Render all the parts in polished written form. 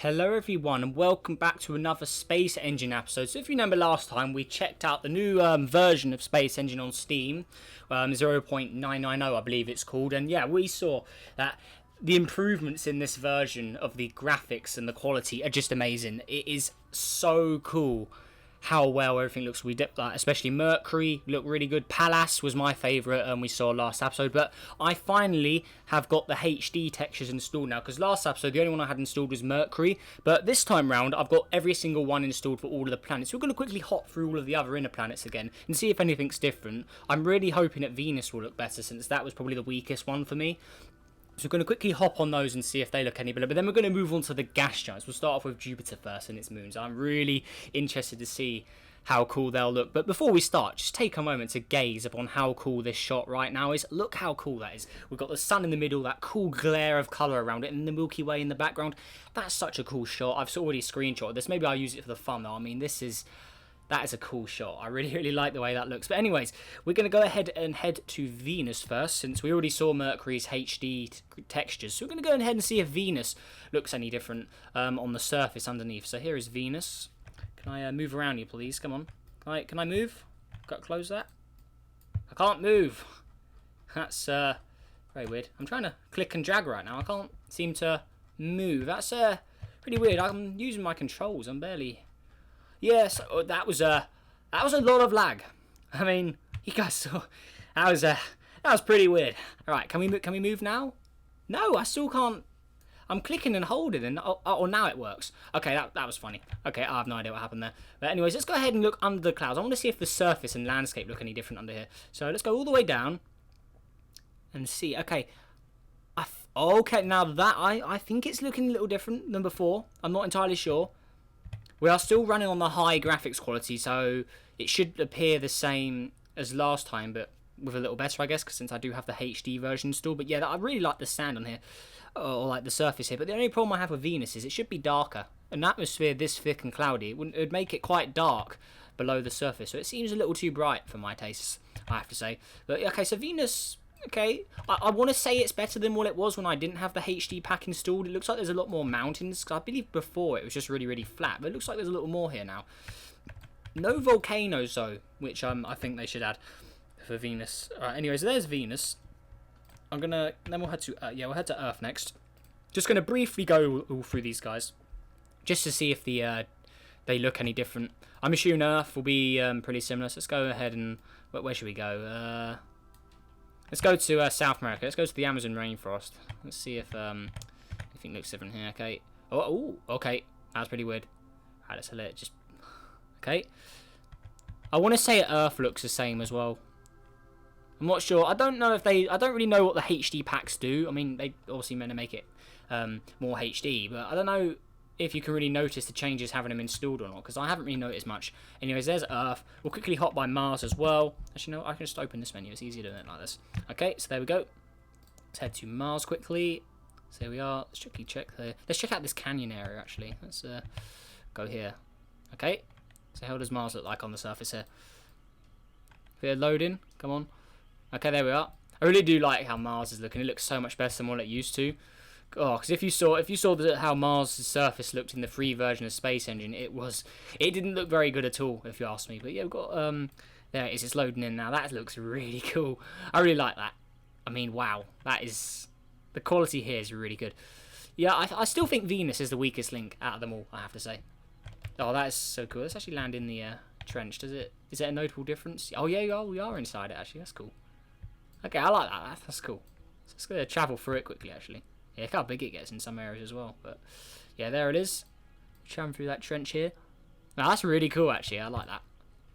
Hello everyone and welcome back to another Space Engine episode. So if you remember last time we checked out the new version of Space Engine on Steam, 0.990 I believe it's called, and yeah, we saw that the improvements in this version of the graphics and the quality are just amazing. It is so cool how well everything looks. We did, like, especially Mercury looked really good. Pallas was my favourite, and we saw last episode. But I finally have got the HD textures installed now, because last episode the only one I had installed was Mercury. But this time round I've got every single one installed for all of the planets. So we're going to quickly hop through all of the other inner planets again and see if anything's different. I'm really hoping that Venus will look better, since that was probably the weakest one for me. So we're going to quickly hop on those and see if they look any better. But then we're going to move on to the gas giants. We'll start off with Jupiter first and its moons. I'm really interested to see how cool they'll look. But before we start, just take a moment to gaze upon how cool this shot right now is. Look how cool that is. We've got the sun in the middle, that cool glare of colour around it, and the Milky Way in the background. That's such a cool shot. I've already screenshotted this. Maybe I'll use it for the fun though. I mean, that is a cool shot. I really like the way that looks. But anyways, we're going to go ahead and head to Venus first, since we already saw Mercury's HD textures. So we're going to go ahead and see if Venus looks any different on the surface underneath. So here is Venus. Can I move around you, please? Come on. Can I move? Got to close that. I can't move. That's very weird. I'm trying to click and drag right now. I can't seem to move. That's pretty weird. I'm using my controls. I'm barely... Yes, that was a lot of lag. I mean, you guys saw that was pretty weird. All right, can we move now? No, I still can't. I'm clicking and holding, and now it works. Okay, that was funny. Okay, I have no idea what happened there. But anyways, let's go ahead and look under the clouds. I want to see if the surface and landscape look any different under here. So let's go all the way down and see. Okay, okay, now that I think it's looking a little different than before. I'm not entirely sure. We are still running on the high graphics quality, so it should appear the same as last time, but with a little better, I guess, because since I do have the HD version installed. But yeah, I really like the sand on here, or like the surface here. But the only problem I have with Venus is it should be darker. An atmosphere this thick and cloudy, it would make it quite dark below the surface. So it seems a little too bright for my tastes, I have to say. But okay, so Venus... Okay, I want to say it's better than what it was when I didn't have the HD pack installed. It looks like there's a lot more mountains, because I believe before it was just really flat, but it looks like there's a little more here now. No volcanoes though, which I think they should add for Venus. Alright, anyways, there's Venus. Then we'll head to we'll head to Earth next. Just gonna briefly go all through these guys, just to see if they look any different. I'm assuming Earth will be pretty similar. So let's go ahead and where should we go? Let's go to South America. Let's go to the Amazon rainforest. Let's see if anything looks different here. Okay. Oh, okay. That's pretty weird. Alright, let's let it just... Okay. I want to say Earth looks the same as well. I'm not sure. I don't know if they... I don't really know what the HD packs do. I mean, they obviously meant to make it more HD, but I don't know if you can really notice the changes having them installed or not, because I haven't really noticed much. Anyways, there's Earth. We'll quickly hop by Mars as well. Actually, no, I can just open this menu. It's easier doing it like this. Okay, so there we go. Let's head to Mars quickly. So here we are. Let's quickly check there. Let's check out this canyon area, actually. Let's go here. Okay. So how does Mars look like on the surface here? Bit of loading. Come on. Okay, there we are. I really do like how Mars is looking. It looks so much better than what it used to. Oh, because if you saw how Mars' surface looked in the free version of Space Engine, it didn't look very good at all, if you ask me. But yeah, we've got there it is. It's loading in now. That looks really cool. I really like that. I mean, wow, the quality here is really good. Yeah, I still think Venus is the weakest link out of them all, I have to say. Oh, that is so cool. Let's actually land in the trench. Is it a notable difference? Oh yeah, we are inside it actually. That's cool. Okay, I like that. That's cool. So let's go travel through it quickly actually. Yeah, look how big it gets in some areas as well. But yeah, there it is. Traveling through that trench here. Now, that's really cool, actually. I like that.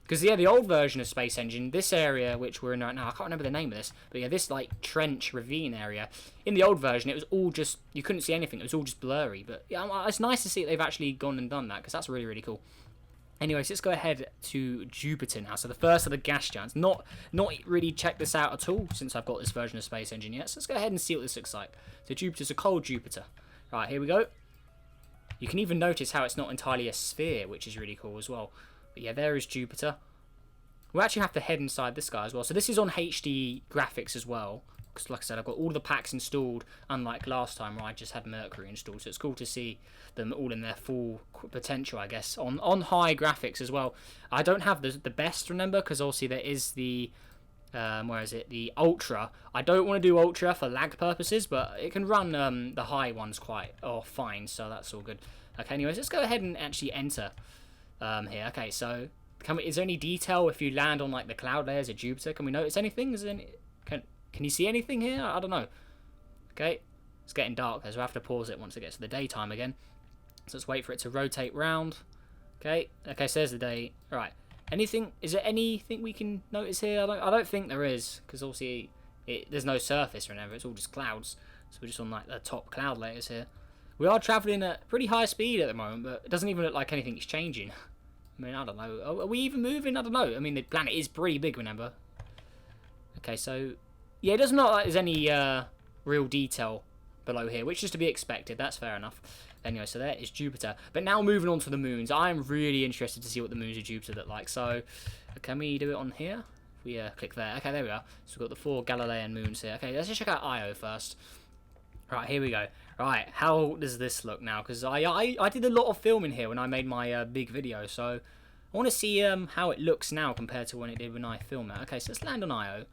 Because, yeah, the old version of Space Engine, this area which we're in right now, I can't remember the name of this, but yeah, this, like, trench ravine area, in the old version, it was all just, you couldn't see anything. It was all just blurry. But yeah, it's nice to see that they've actually gone and done that, because that's really cool. Anyways, let's go ahead to Jupiter now. So the first of the gas giants. Not really checked this out at all since I've got this version of Space Engine yet. So let's go ahead and see what this looks like. So Jupiter's a cold Jupiter. Right, here we go. You can even notice how it's not entirely a sphere, which is really cool as well. But yeah, there is Jupiter. We'll actually have to head inside this guy as well. So this is on HD graphics as well. because like I said, I've got all the packs installed, unlike last time where I just had Mercury installed. So it's cool to see them all in their full potential, I guess, on high graphics as well. I don't have the best, remember, because obviously there is the where is it, the Ultra. I don't want to do Ultra for lag purposes, but it can run the high ones quite fine, so that's all good. Okay, anyways, let's go ahead and actually enter here. Okay, so is there any detail if you land on like the cloud layers of Jupiter? Can we notice anything? Can you see anything here? I don't know. Okay, it's getting dark there, so I have to pause it once it gets to the daytime again. So let's wait for it to rotate round. Okay, so there's the day. All right. Anything? Is there anything we can notice here? I don't think there is, because obviously there's no surface or whatever. It's all just clouds. So we're just on like the top cloud layers here. We are traveling at pretty high speed at the moment, but it doesn't even look like anything's changing. I mean, I don't know. Are we even moving? I don't know. I mean, the planet is pretty big, remember? Okay, so yeah, it doesn't look like there's any real detail below here, which is to be expected. That's fair enough. Anyway, so there is Jupiter. But now moving on to the moons. I'm really interested to see what the moons of Jupiter look like. So, can we do it on here? If we click there. Okay, there we are. So we've got the 4 Galilean moons here. Okay, let's just check out Io first. Right, here we go. Right, how does this look now? Because I did a lot of filming here when I made my big video. So, I want to see how it looks now compared to when it did when I filmed it. Okay, so let's land on Io.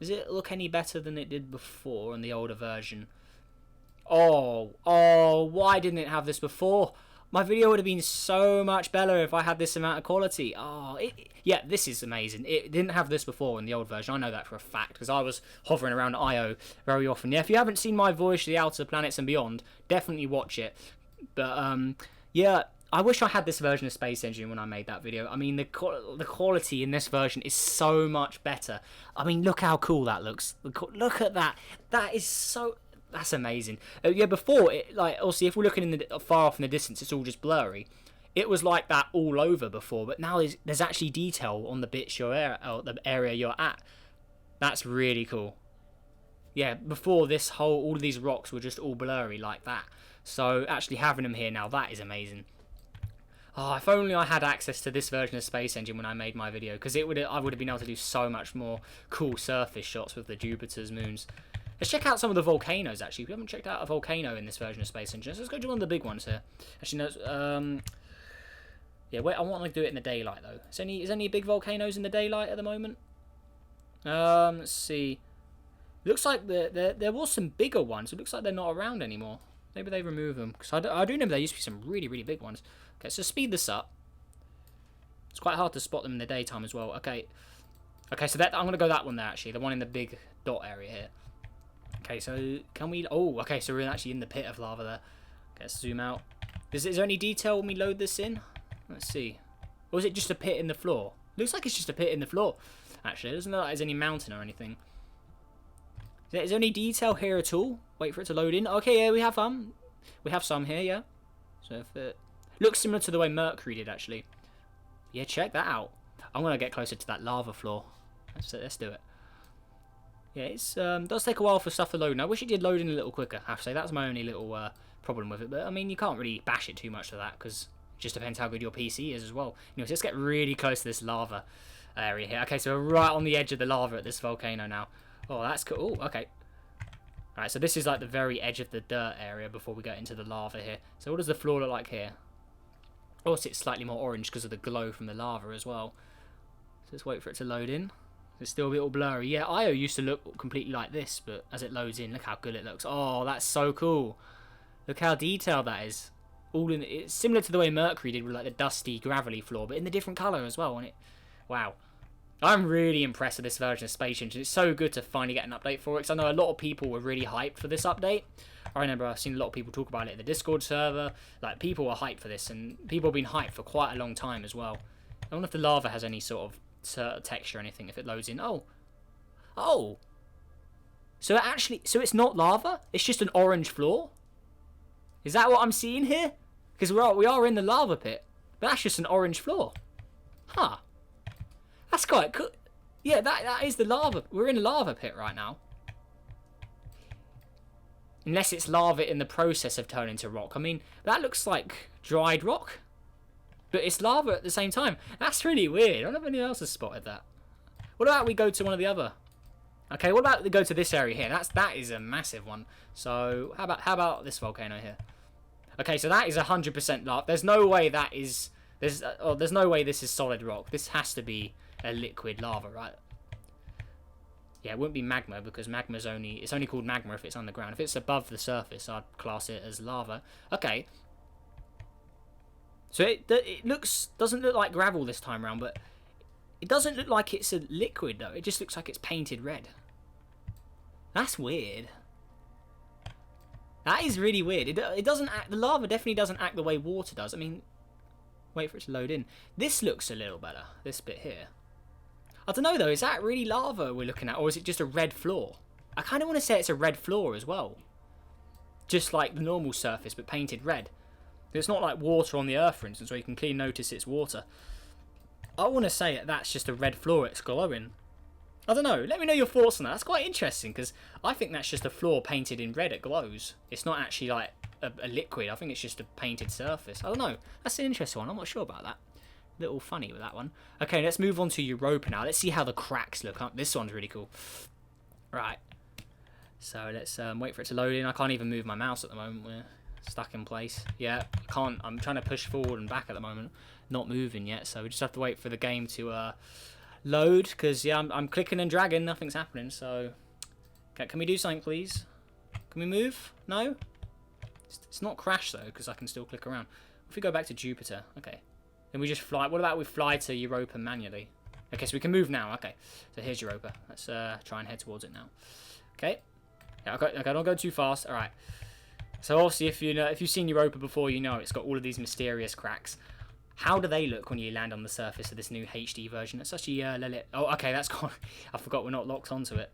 Does it look any better than it did before in the older version? Oh, why didn't it have this before? My video would have been so much better if I had this amount of quality. Yeah, this is amazing. It didn't have this before in the old version. I know that for a fact, because I was hovering around Io very often. Yeah, if you haven't seen my Voyage to the Outer Planets and Beyond, definitely watch it. But, yeah, I wish I had this version of Space Engine when I made that video. I mean, the quality in this version is so much better. I mean, look how cool that looks. Look at that. That is so... That's amazing. Yeah, before, obviously, if we're looking far off in the distance, it's all just blurry. It was like that all over before, but now there's actually detail on the bits the area you're at. That's really cool. Yeah, before all of these rocks were just all blurry like that. So actually having them here now, that is amazing. Oh, if only I had access to this version of Space Engine when I made my video, because I would have been able to do so much more cool surface shots with the Jupiter's moons. Let's check out some of the volcanoes, actually. We haven't checked out a volcano in this version of Space Engine. So let's go to one of the big ones here. Actually, no, yeah, wait, I want to do it in the daylight, though. Is there any big volcanoes in the daylight at the moment? Let's see. Looks like there was some bigger ones. It looks like they're not around anymore. Maybe they remove them. Because I do remember there used to be some really, really big ones. Okay, so speed this up. It's quite hard to spot them in the daytime as well. Okay, so I'm going to go that one there, actually. The one in the big dot area here. Okay, so can we... Oh, okay, so we're actually in the pit of lava there. Okay, let's zoom out. Is there any detail when we load this in? Let's see. Or is it just a pit in the floor? Looks like it's just a pit in the floor. Actually, it doesn't look like there's any mountain or anything. Is there any detail here at all? Wait for it to load in. Okay, yeah, we have some here, yeah. So if it looks similar to the way Mercury did, actually. Yeah, check that out. I'm going to get closer to that lava floor. Let's do it. Yeah, it does take a while for stuff to load. And I wish it did load in a little quicker, I have to say. That's my only little problem with it. But, I mean, you can't really bash it too much for that, because it just depends how good your PC is as well. Anyway, so let's get really close to this lava area here. Okay, so we're right on the edge of the lava at this volcano now. Oh, that's cool. Ooh, okay. Alright, so this is like the very edge of the dirt area before we get into the lava here. So what does the floor look like here? Also, it's slightly more orange because of the glow from the lava as well. So let's wait for it to load in. It's still a bit all blurry. Yeah, Io used to look completely like this, but as it loads in, look how good it looks. Oh, that's so cool. Look how detailed that is. It's similar to the way Mercury did with like the dusty, gravelly floor, but in the different colour as well. Wow. I'm really impressed with this version of Space Engine. It's so good to finally get an update for it, because I know a lot of people were really hyped for this update. I remember I've seen a lot of people talk about it in the Discord server. Like, people were hyped for this, and people have been hyped for quite a long time as well. I wonder if the lava has any sort of texture or anything if it loads in. Oh. So it's not lava? It's just an orange floor? Is that what I'm seeing here? Because we are in the lava pit, but that's just an orange floor. Huh. That's quite cool. Yeah, that is the lava. We're in a lava pit right now. Unless it's lava in the process of turning to rock. I mean, that looks like dried rock. But it's lava at the same time. That's really weird. I don't know if anyone else has spotted that. What about we go to one of the other Okay, what about we go to this area here? That is a massive one. So how about this volcano here? Okay, so that is 100% lava. There's no way that is there's no way this is solid rock. This has to be a liquid lava, right? Yeah, it wouldn't be magma because magma's it's only called magma if it's underground. If it's above the surface, I'd class it as lava. Okay. So it doesn't look like gravel this time around, but it doesn't look like it's a liquid though. It just looks like it's painted red. That's weird. That is really weird. It doesn't act. The lava definitely doesn't act the way water does. I mean, wait for it to load in. This looks a little better. This bit here. I don't know though. Is that really lava we're looking at, or is it just a red floor? I kind of want to say it's a red floor as well, just like the normal surface but painted red. It's not like water on the Earth, for instance, where you can clearly notice it's water. I want to say that's just a red floor. It's glowing. I don't know. Let me know your thoughts on that. That's quite interesting because I think that's just a floor painted in red. It glows. It's not actually like a liquid. I think it's just a painted surface. I don't know. That's an interesting one. I'm not sure about that. A little funny with that one. Okay, let's move on to Europa now. Let's see how the cracks look. This one's really cool. Right. So let's wait for it to load in. I can't even move my mouse at the moment. We're stuck in place. Yeah, I can't. I'm trying to push forward and back at the moment. Not moving yet. So we just have to wait for the game to load. Because, yeah, I'm clicking and dragging. Nothing's happening. So, okay, can we do something, please? Can we move? No? It's not crash, though, because I can still click around. If we go back to Jupiter. Okay. Then we just fly. What about we fly to Europa manually? Okay, so we can move now. Okay, so here's Europa. Let's try and head towards it now. Okay. Yeah, okay, don't go too fast. All right. So obviously, if you've seen Europa before, you know it's got all of these mysterious cracks. How do they look when you land on the surface of this new HD version? Let's actually let it. Oh, okay, that's gone. I forgot we're not locked onto it.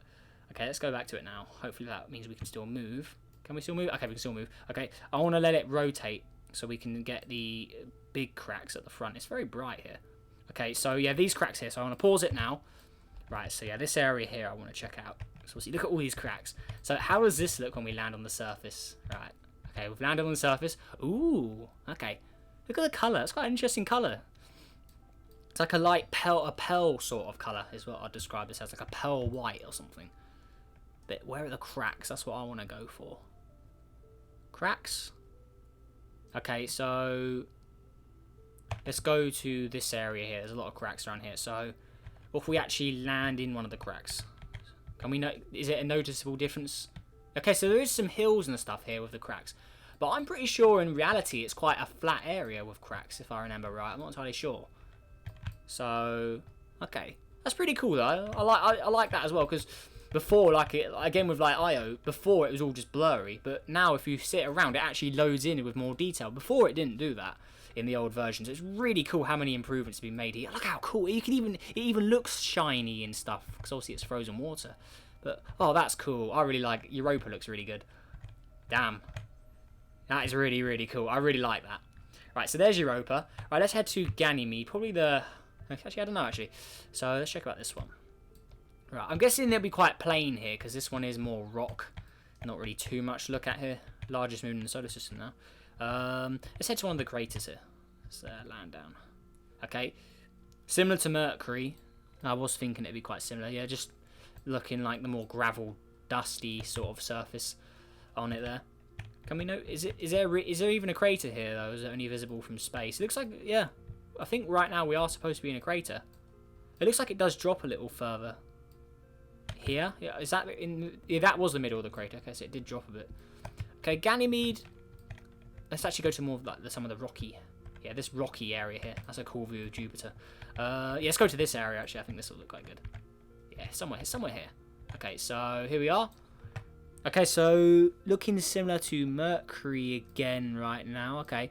Okay, let's go back to it now. Hopefully that means we can still move. Can we still move? Okay, we can still move. Okay, I want to let it rotate so we can get the big cracks at the front. It's very bright here. Okay, so yeah, these cracks here. So I want to pause it now. Right, so yeah, this area here I want to check out. So see, look at all these cracks. So how does this look when we land on the surface? Right, okay, we've landed on the surface. Ooh, okay. Look at the colour. It's quite an interesting colour. It's like a light a pearl sort of colour is what I'd describe this as, like a pearl white or something. But where are the cracks? That's what I want to go for. Cracks? Okay, so let's go to this area here. There's a lot of cracks around here. So what if we actually land in one of the cracks? Can we know? Is it a noticeable difference? Okay, so there is some hills and stuff here with the cracks. But I'm pretty sure in reality it's quite a flat area with cracks, if I remember right. I'm not entirely sure. So, okay. That's pretty cool though. I like that as well, because before, like again with like IO, before it was all just blurry, but now if you sit around, it actually loads in with more detail. Before it didn't do that in the old versions. It's really cool how many improvements have been made here. Look how cool it even looks shiny and stuff, because obviously it's frozen water. But oh, that's cool. I really like Europa. Looks really good. Damn, that is really, really cool. I really like that. Right, so there's Europa. Right, let's head to Ganymede. Probably the... Actually, I don't know, actually. So let's check about this one. Right, I'm guessing they'll be quite plain here, because this one is more rock. Not really too much to look at here. Largest moon in the solar system now. Let's head to one of the craters here. Let's land down. Okay. Similar to Mercury. I was thinking it'd be quite similar. Yeah, just looking like the more gravel, dusty sort of surface on it there. Can we know? Is there even a crater here though? Is it only visible from space? It looks like, yeah. I think right now we are supposed to be in a crater. It looks like it does drop a little further. Here, yeah. Is that in? Yeah, that was the middle of the crater. Okay, so it did drop a bit. Okay, Ganymede. Let's actually go to more of like some of the rocky. Yeah, this rocky area here. That's a cool view of Jupiter. Yeah, let's go to this area. Actually, I think this will look quite good. Yeah, somewhere here. Okay, so here we are. Okay, so looking similar to Mercury again right now. Okay.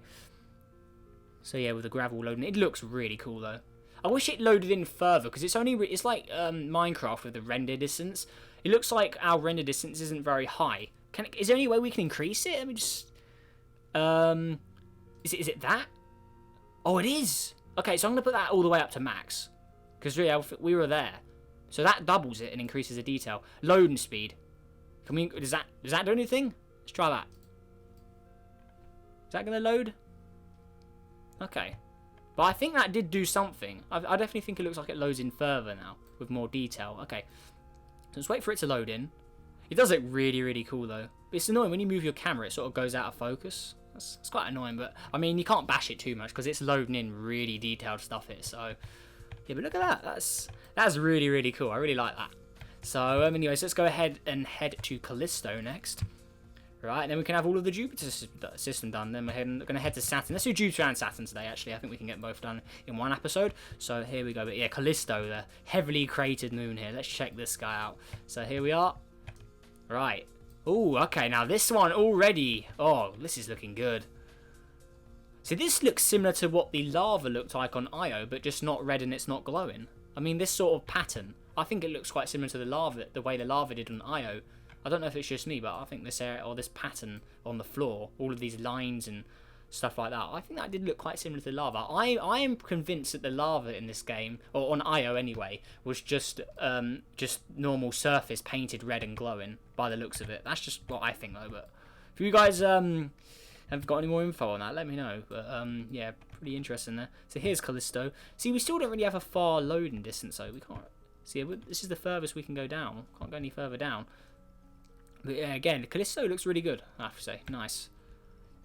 So yeah, with the gravel loading, it looks really cool though. I wish it loaded in further because it's like Minecraft with the render distance. It looks like our render distance isn't very high. Is there any way we can increase it? Let me just. Is it that? Oh, it is. Okay, so I'm gonna put that all the way up to max because we were there. So that doubles it and increases the detail. Loading speed. Can we? Does that do anything? Let's try that. Is that gonna load? Okay, but I think that did do something. I definitely think it looks like it loads in further now with more detail. Okay, Let's wait for it to load in. It does look really, really cool though. But it's annoying when you move your camera, it sort of goes out of focus. It's quite annoying, but I mean, you can't bash it too much because it's loading in really detailed stuff here. So yeah, but look at that. That's really, really cool. I really like that. So anyways, let's go ahead and head to Callisto next. Right, and then we can have all of the Jupiter system done. Then we're going to head to Saturn. Let's do Jupiter and Saturn today, actually. I think we can get both done in one episode. So here we go. But yeah, Callisto, the heavily cratered moon here. Let's check this guy out. So here we are. Right. Oh, okay. Now this one already. Oh, this is looking good. So this looks similar to what the lava looked like on Io, but just not red and it's not glowing. I mean, this sort of pattern. I think it looks quite similar to the way the lava did on Io. I don't know if it's just me, but I think this area, or this pattern on the floor, all of these lines and stuff like that, I think that did look quite similar to lava. I am convinced that the lava in this game, or on Io anyway, was just normal surface painted red and glowing by the looks of it. That's just what I think though. But if you guys have got any more info on that, let me know. But yeah, pretty interesting there. So here's Callisto. See, we still don't really have a far loading distance, so we can't. See, this is the furthest we can go down. Can't go any further down. But yeah, again, Callisto looks really good, I have to say. Nice.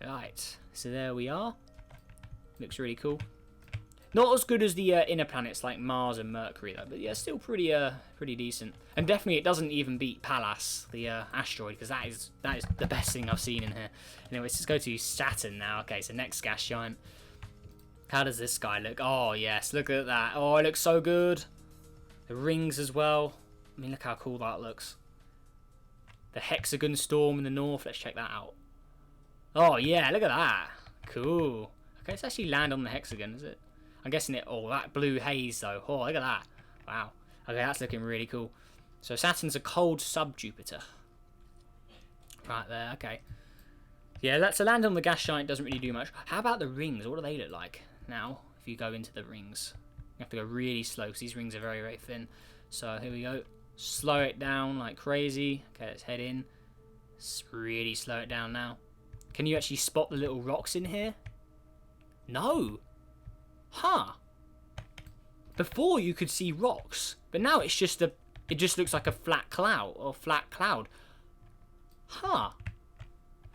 Right, so there we are. Looks really cool. Not as good as the inner planets like Mars and Mercury, though. But yeah, still pretty decent. And definitely, it doesn't even beat Pallas, the asteroid, because that is the best thing I've seen in here. Anyways, let's go to Saturn now. Okay, so next gas giant. How does this guy look? Oh yes, look at that. Oh, it looks so good. The rings as well. I mean, look how cool that looks. The hexagon storm in the north. Let's check that out. Oh, yeah. Look at that. Cool. Okay, let's actually land on the hexagon, is it? I'm guessing it... Oh, that blue haze, though. Oh, look at that. Wow. Okay, that's looking really cool. So, Saturn's a cold sub-Jupiter. Right there. Okay. Yeah, that's a land on the gas giant. Doesn't really do much. How about the rings? What do they look like now if you go into the rings? You have to go really slow because these rings are very, very thin. So, here we go. Slow it down like crazy. Okay, let's head in. Let's really slow it down now. Can you actually spot the little rocks in here? No. Huh. Before you could see rocks, but now it's just it just looks like a flat cloud or flat cloud. Huh.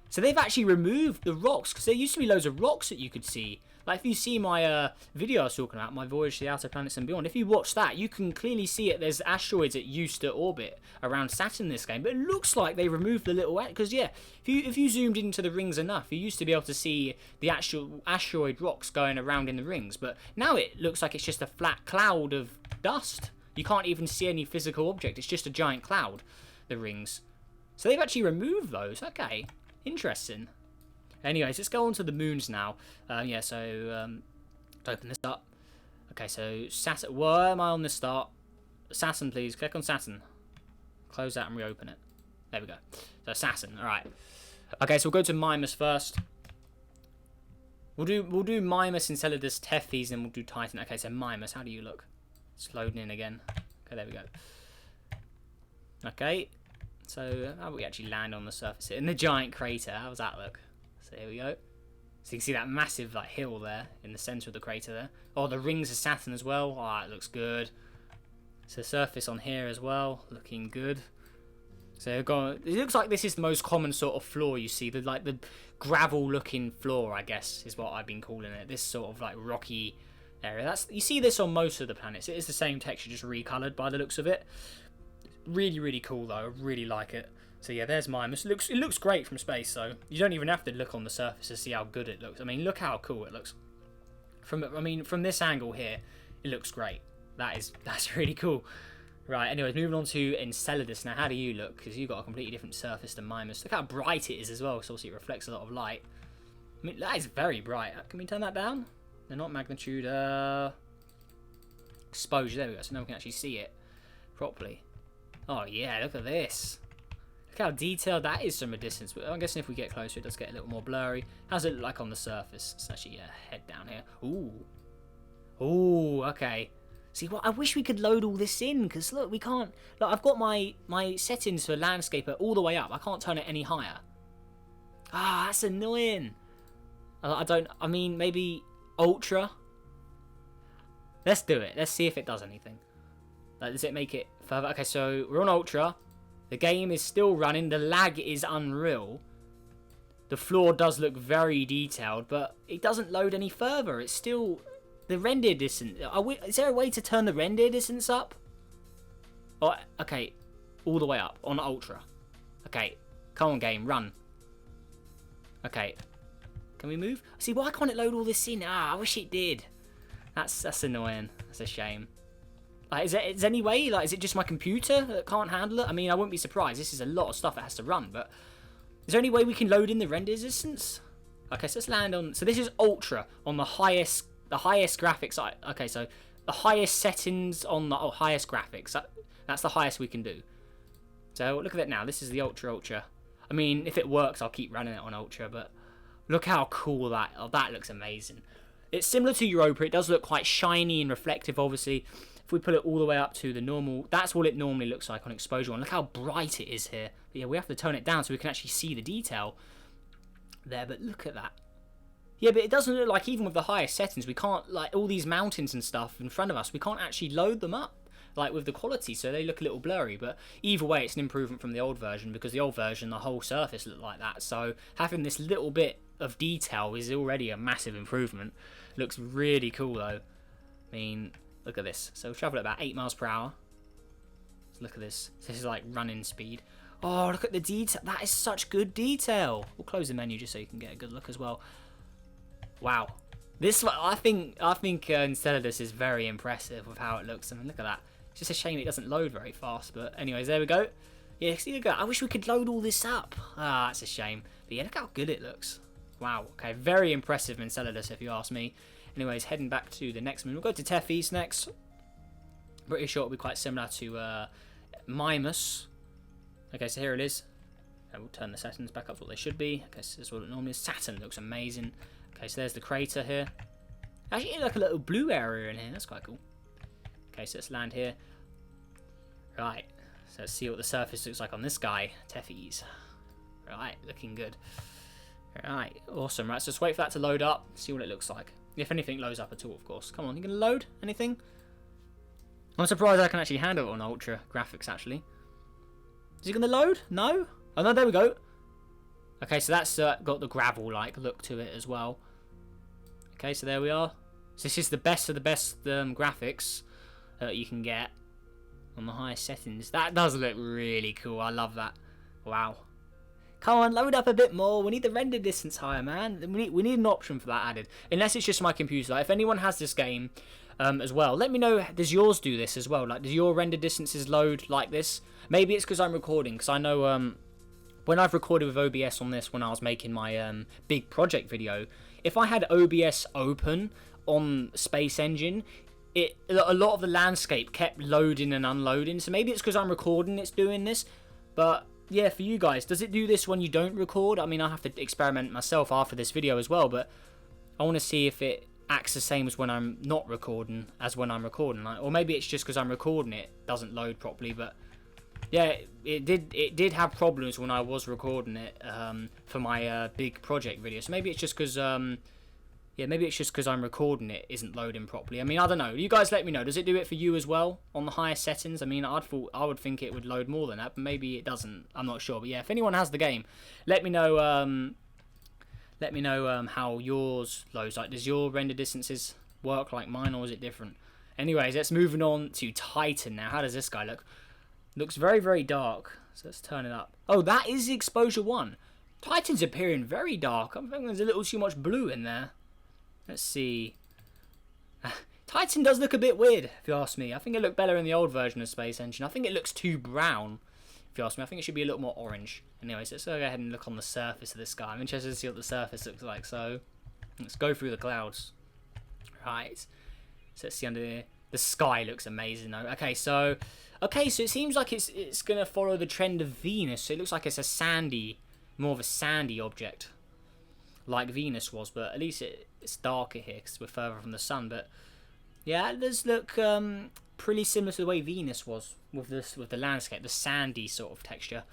So they've actually removed the rocks because there used to be loads of rocks that you could see. Like if you see my video I was talking about, my Voyage to the Outer Planets and Beyond, if you watch that, you can clearly see it. There's asteroids that used to orbit around Saturn in this game, but it looks like they removed the little... Because yeah, if you zoomed into the rings enough, you used to be able to see the actual asteroid rocks going around in the rings, but now it looks like it's just a flat cloud of dust. You can't even see any physical object. It's just a giant cloud, the rings. So they've actually removed those. Okay, interesting. Anyways, let's go on to the moons now. Yeah, so open this up. Okay, so Saturn. Where am I on the start? Saturn, please. Click on Saturn. Close that and reopen it. There we go. So Saturn. All right. Okay, so we'll go to Mimas first. We'll do Mimas, Enceladus, Tethys, and we'll do Titan. Okay, so Mimas. How do you look? It's loading in again. Okay, there we go. Okay. So how about we actually land on the surface here? In the giant crater. How does that look? So here we go. So you can see that massive like hill there in the center of the crater there. Oh, the rings of Saturn as well. Oh, it looks good. So the surface on here as well, looking good. So it looks like this is the most common sort of floor you see. The gravel-looking floor, I guess, is what I've been calling it. This sort of like rocky area. You see this on most of the planets. It is the same texture, just recolored by the looks of it. Really, really cool though. I really like it. So yeah, there's Mimas. It looks great from space, so you don't even have to look on the surface to see how good it looks. I mean, look how cool it looks. From this angle here, it looks great. That's really cool. Right, anyways, moving on to Enceladus. Now, how do you look? Because you've got a completely different surface than Mimas. Look how bright it is as well, so obviously it reflects a lot of light. I mean, that is very bright. Can we turn that down? No, not magnitude. Exposure. There we go. So now we can actually see it properly. Oh yeah, look at this. Look how detailed that is from a distance. But I'm guessing if we get closer, it does get a little more blurry. How's it look like on the surface? Let's actually head down here. Ooh. Ooh, okay. See, I wish we could load all this in, because look, we can't. Like, I've got my settings for landscaper all the way up. I can't turn it any higher. Ah, that's annoying. I mean, maybe ultra. Let's do it. Let's see if it does anything. Like, does it make it Further. Okay, so we're on Ultra. The game is still running. The lag is unreal. The floor does look very detailed, but it doesn't load any further. It's still... The render distance... Is there a way to turn the render distance up? Oh, okay. All the way up on Ultra. Okay. Come on, game. Run. Okay. Can we move? See, why can't it load all this in? I wish it did. That's annoying. That's a shame. Like, is there any way? Like, is it just my computer that can't handle it? I mean, I wouldn't be surprised. This is a lot of stuff that has to run, but... Is there any way we can load in the render distance? Okay, so let's land on... So this is Ultra on the highest graphics. Okay, so the highest settings on the highest graphics. That's the highest we can do. So look at it now. This is the Ultra. I mean, if it works, I'll keep running it on Ultra, but look how cool that... Oh, that looks amazing. It's similar to Europa. It does look quite shiny and reflective, obviously. If we put it all the way up to the normal, that's what it normally looks like on exposure one. Look how bright it is here. But yeah, we have to tone it down so we can actually see the detail there. But look at that. Yeah, but it doesn't look like, even with the highest settings, we can't, like, all these mountains and stuff in front of us, we can't actually load them up, like, with the quality, so they look a little blurry. But either way, it's an improvement from the old version, because the old version, the whole surface looked like that. So having this little bit of detail is already a massive improvement. Looks really cool, though. I mean... Look at this. So we travel at about 8 miles per hour. So look at this. This is like running speed. Oh, look at the detail. That is such good detail. We'll close the menu just so you can get a good look as well. Wow. This, I think Enceladus is very impressive with how it looks. I mean, look at that. It's just a shame it doesn't load very fast. But anyways, there we go. Yeah, see, look at that. I wish we could load all this up. Ah, that's a shame. But yeah, look how good it looks. Wow. Okay, very impressive Enceladus, if you ask me. Anyways, heading back to the next moon. We'll go to Tethys next. Pretty sure it'll be quite similar to Mimas. Okay, so here it is. We'll turn the settings back up to what they should be. Okay, so this is what it normally is. Saturn looks amazing. Okay, so there's the crater here. Actually, like a little blue area in here. That's quite cool. Okay, so let's land here. Right. So let's see what the surface looks like on this guy. Tethys. Right, looking good. Right, awesome. Right, so let's wait for that to load up. See what it looks like. If anything loads up at all, of course. Come on, you gonna load anything? I'm surprised I can actually handle it on Ultra graphics, actually. Is it gonna load? No? Oh, no, there we go. Okay, so that's got the gravel-like look to it as well. Okay, so there we are. So this is the best of the best graphics that you can get on the highest settings. That does look really cool. I love that. Wow. Come on, load up a bit more. We need the render distance higher, man. We need an option for that added. Unless it's just my computer. Like, if anyone has this game as well, let me know. Does yours do this as well? Like, does your render distances load like this? Maybe it's because I'm recording. Because I know when I've recorded with OBS on this, when I was making my big project video, if I had OBS open on Space Engine, a lot of the landscape kept loading and unloading. So maybe it's because I'm recording it's doing this. But... yeah, for you guys, does it do this when you don't record? I mean, I have to experiment myself after this video as well, but I want to see if it acts the same as when I'm not recording as when I'm recording. Like, or maybe it's just because I'm recording it doesn't load properly, but yeah, it did have problems when I was recording it for my big project video. So maybe it's just because yeah, maybe it's just because I'm recording it isn't loading properly. I mean, I don't know. You guys let me know. Does it do it for you as well on the highest settings? I mean, I would think it would load more than that, but maybe it doesn't. I'm not sure. But yeah, if anyone has the game, let me know. Let me know how yours loads. Like, does your render distances work like mine, or is it different? Anyways, let's move on to Titan now. How does this guy look? Looks very, very dark. So let's turn it up. Oh, that is the exposure one. Titan's appearing very dark. I think there's a little too much blue in there. Let's see. Titan does look a bit weird, if you ask me. I think it looked better in the old version of Space Engine. I think it looks too brown, if you ask me. I think it should be a little more orange. Anyways, let's go ahead and look on the surface of this guy. I'm interested to see what the surface looks like. So, let's go through the clouds. Right. So let's see under here. The sky looks amazing, though. Okay, so it seems like it's going to follow the trend of Venus. So it looks like it's a sandy, more of a sandy object, like Venus was. But at least it's darker here because we're further from the sun. But yeah, it does look pretty similar to the way Venus was with the landscape, the sandy sort of texture.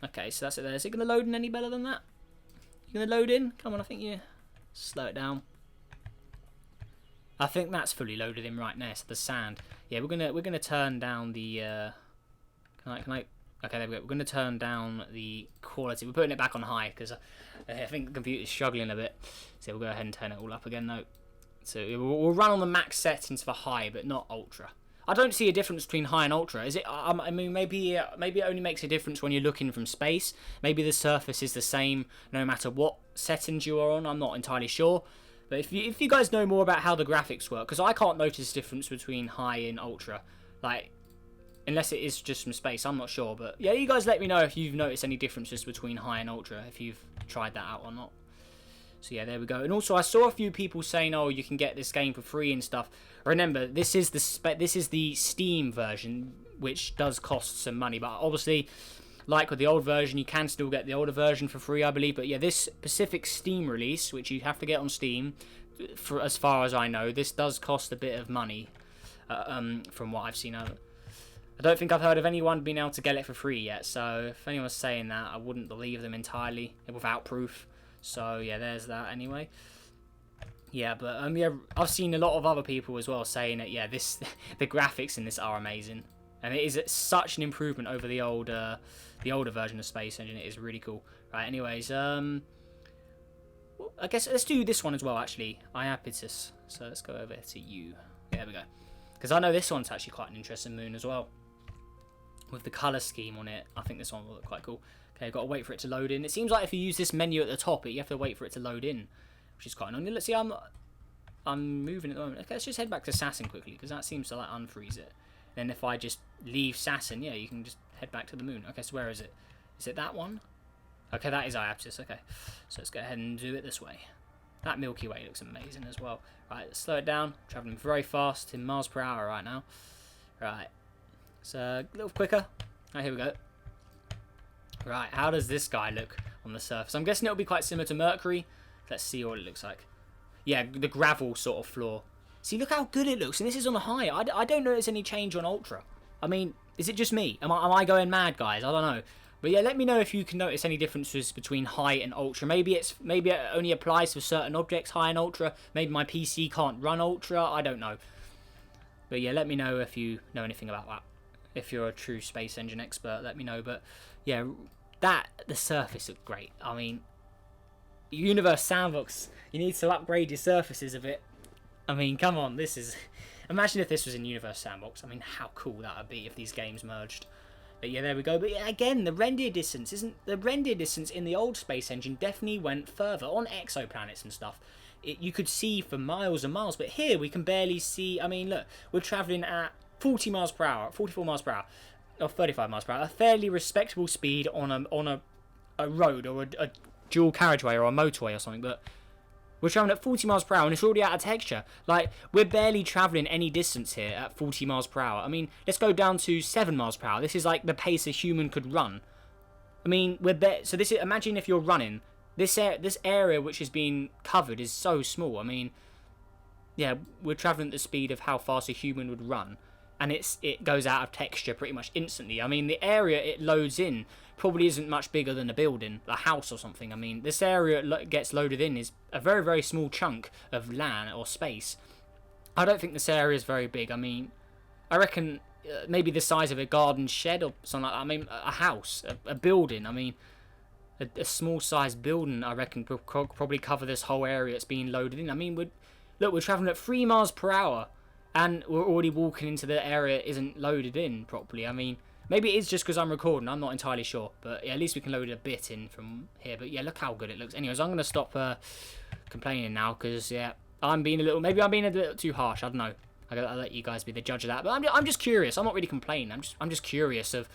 Okay, so that's it there. Is it going to load in any better than that? You going to load in? Come on, I think you slow it down. I think that's fully loaded in right next to the sand. Yeah, we're gonna turn down the. Can I? Okay, there we go. We're gonna turn down the quality. We're putting it back on high because I think the computer's struggling a bit. So we'll go ahead and turn it all up again though. So we'll run on the max settings for high, but not ultra. I don't see a difference between high and ultra. Is it? I mean, maybe it only makes a difference when you're looking from space. Maybe the surface is the same no matter what settings you are on. I'm not entirely sure. But if you guys know more about how the graphics work, because I can't notice difference between high and ultra, like unless it is just from space, I'm not sure. But yeah, you guys let me know if you've noticed any differences between high and ultra, if you've tried that out or not. So yeah, there we go. And also, I saw a few people saying, "Oh, you can get this game for free and stuff." Remember, this is the Steam version, which does cost some money. But obviously, like with the old version, you can still get the older version for free, I believe. But yeah, this specific Steam release, which you have to get on Steam, for as far as I know, this does cost a bit of money. From what I've seen, I don't think I've heard of anyone being able to get it for free yet. So if anyone's saying that, I wouldn't believe them entirely without proof. So yeah, there's that anyway. Yeah, but yeah, I've seen a lot of other people as well saying that yeah, the graphics in this are amazing, and it is such an improvement over the older version of Space Engine. It is really cool. Right, anyways, I guess let's do this one as well. Actually, Iapetus. So let's go over to you. There we go. Because I know this one's actually quite an interesting moon as well, with the color scheme on it. I think this one will look quite cool. Okay, I've got to wait for it to load in. It seems like if you use this menu at the top, you have to wait for it to load in, which is quite annoying. Let's see, I'm moving at the moment. Okay, let's just head back to Saturn quickly, because that seems to like unfreeze it. Then if I just leave Saturn, yeah, you can just head back to the moon. Okay, so where is it? Is it that one? Okay, that is Iapetus. Okay, so let's go ahead and do it this way. That Milky Way looks amazing as well. Right, let's slow it down. Traveling very fast, 10 miles per hour right now. Right, so a little quicker. Right, here we go. Right, how does this guy look on the surface? I'm guessing it'll be quite similar to Mercury. Let's see what it looks like. Yeah, the gravel sort of floor. See, look how good it looks. And this is on the high. I don't notice any change on ultra. I mean, is it just me? Am I going mad, guys? I don't know. But yeah, let me know if you can notice any differences between high and ultra. Maybe it only applies for certain objects, high and ultra. Maybe my PC can't run ultra. I don't know. But yeah, let me know if you know anything about that. If you're a true Space Engine expert, let me know. But yeah, the surface looked great. I mean, Universe Sandbox, you need to upgrade your surfaces a bit. I mean, come on, this is... Imagine if this was in Universe Sandbox. I mean, how cool that would be if these games merged. But yeah, there we go. But yeah, again, the render distance in the old Space Engine definitely went further on exoplanets and stuff. You could see for miles and miles, but here we can barely see. I mean, look, we're traveling at 40 miles per hour, 44 miles per hour, or 35 miles per hour, a fairly respectable speed on a road or a dual carriageway or a motorway or something. But we're traveling at 40 miles per hour and it's already out of texture. Like, we're barely traveling any distance here at 40 miles per hour. I mean, let's go down to 7 miles per hour. This is like the pace a human could run. I mean, so this is, imagine if you're running. This area which is being covered is so small. I mean, yeah, we're traveling at the speed of how fast a human would run. And it goes out of texture pretty much instantly. I mean, the area it loads in probably isn't much bigger than a building, a house or something. I mean, this area it gets loaded in is a very, very small chunk of land or space. I don't think this area is very big. I mean, I reckon maybe the size of a garden shed or something like that. I mean, a house, a building. I mean, a small-sized building, I reckon, could probably cover this whole area it's being loaded in. I mean, we're traveling at 3 miles per hour. And we're already walking into the area that isn't loaded in properly. I mean, maybe it is just because I'm recording. I'm not entirely sure. But yeah, at least we can load a bit in from here. But yeah, look how good it looks. Anyways, I'm going to stop complaining now because, yeah, maybe I'm being a little too harsh. I don't know. I'll let you guys be the judge of that. But I'm just curious. I'm not really complaining. I'm just curious of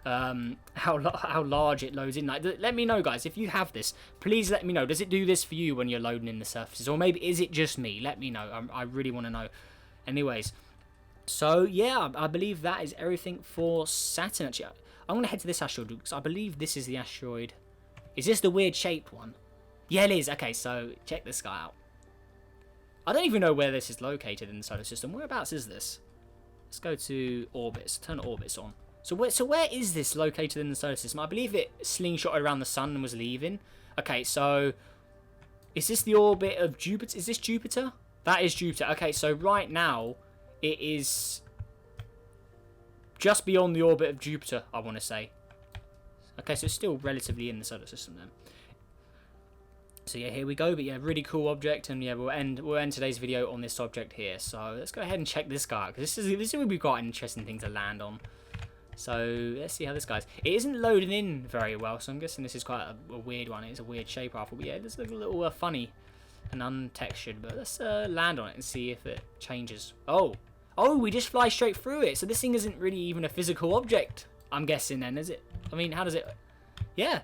how large it loads in. Like, let me know, guys, if you have this. Please let me know. Does it do this for you when you're loading in the surfaces? Or maybe is it just me? Let me know. I really want to know. Anyways, so yeah, I believe that is everything for Saturn. Actually, I'm going to head to this asteroid because I believe this is the asteroid. Is this the weird shaped one? Yeah, it is. Okay, so check this guy out. I don't even know where this is located in the solar system. Whereabouts is this? Let's go to orbits. Turn orbits on. So where is this located in the solar system? I believe it slingshotted around the sun and was leaving. Okay, so is this the orbit of Jupiter? Is this Jupiter? That is Jupiter. Okay, so right now it is just beyond the orbit of Jupiter, I want to say. Okay, so it's still relatively in the solar system then. So yeah, here we go. But yeah, really cool object, and yeah, we'll end today's video on this object here. So let's go ahead and check this guy, because this will be quite an interesting thing to land on. So let's see how this guy's. It isn't loading in very well, so I'm guessing this is quite a weird one. It's a weird shape rifle, but yeah, it does look a little funny and untextured. But let's land on it and see if it changes. Oh, we just fly straight through it. So this thing isn't really even a physical object, I'm guessing then, is it? I mean, how does it? Yeah.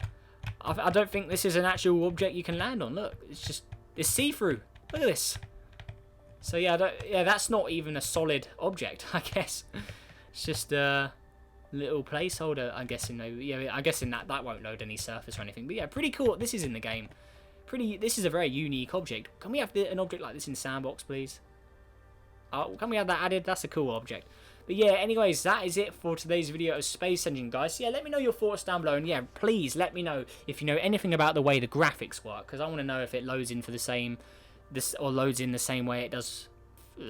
I don't think this is an actual object you can land on. Look, it's see-through. Look at this. So yeah, that's not even a solid object, I guess. It's just a little placeholder, I'm guessing. No, yeah, I'm guessing that won't load any surface or anything. But yeah, pretty cool. This is in the game. This is a very unique object. Can we have an object like this in Sandbox, please? Oh, can we have that added? That's a cool object. But yeah, anyways, that is it for today's video of Space Engine, guys. So yeah, let me know your thoughts down below. And yeah, please let me know if you know anything about the way the graphics work, because I want to know if it loads in loads in the same way it does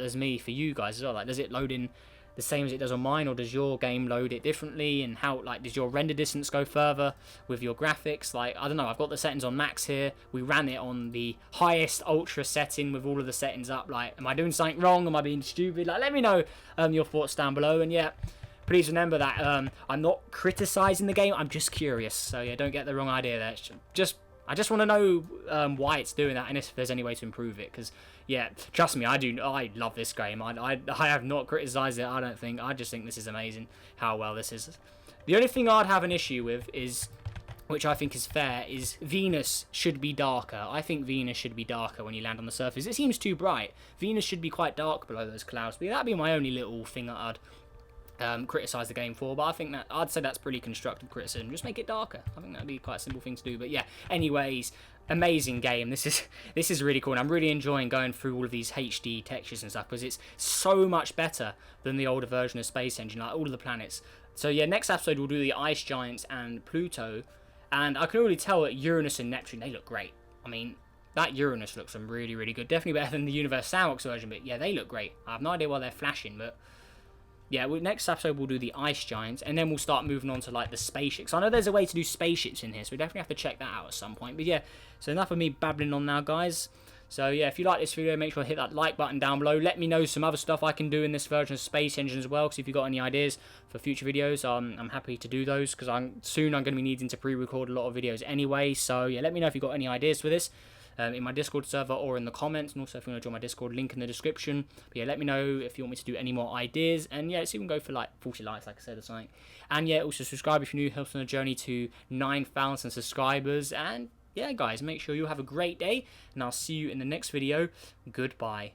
as me for you guys as well. Like, does it load in the same as it does on mine, or does your game load it differently? And how, like, does your render distance go further with your graphics? Like, I don't know, I've got the settings on max here. We ran it on the highest ultra setting with all of the settings up. Like, am I doing something wrong? Am I being stupid? Like, let me know your thoughts down below. And yeah, please remember that I'm not criticizing the game, I'm just curious. So yeah, don't get the wrong idea there. I just want to know why it's doing that, and if there's any way to improve it. Because yeah, trust me, I love this game. I have not criticized it, I don't think. I just think this is amazing how well this is. The only thing I'd have an issue with is, which I think is fair, is Venus should be darker. I think Venus should be darker when you land on the surface. It seems too bright. Venus should be quite dark below those clouds. But that'd be my only little thing that I'd criticize the game for. But I think I'd say that's pretty constructive criticism. Just make it darker. I think that'd be quite a simple thing to do. But yeah, anyways, amazing game. This is really cool, and I'm really enjoying going through all of these HD textures and stuff, because it's so much better than the older version of Space Engine, like all of the planets. So yeah, next episode we'll do the ice giants and Pluto, and I can already tell that Uranus and Neptune, they look great. I mean, that Uranus looks really, really good. Definitely better than the Universe Sandbox version, but yeah, they look great. I have no idea why they're flashing, but yeah, next episode we'll do the ice giants, and then we'll start moving on to like the spaceships. I know there's a way to do spaceships in here, so we definitely have to check that out at some point. But yeah, so enough of me babbling on now, guys. So yeah, if you like this video, make sure to hit that like button down below. Let me know some other stuff I can do in this version of Space Engine as well, because if you've got any ideas for future videos, I'm happy to do those, because soon I'm going to be needing to pre-record a lot of videos anyway. So yeah, let me know if you've got any ideas for this. In my Discord server or in the comments, and also if you want to join my Discord, link in the description. But yeah, let me know if you want me to do any more ideas, and yeah, let's even go for like 40 likes, like I said, or something. And yeah, also subscribe if you're new, helps on the journey to 9,000 subscribers. And yeah, guys, make sure you have a great day, and I'll see you in the next video. Goodbye.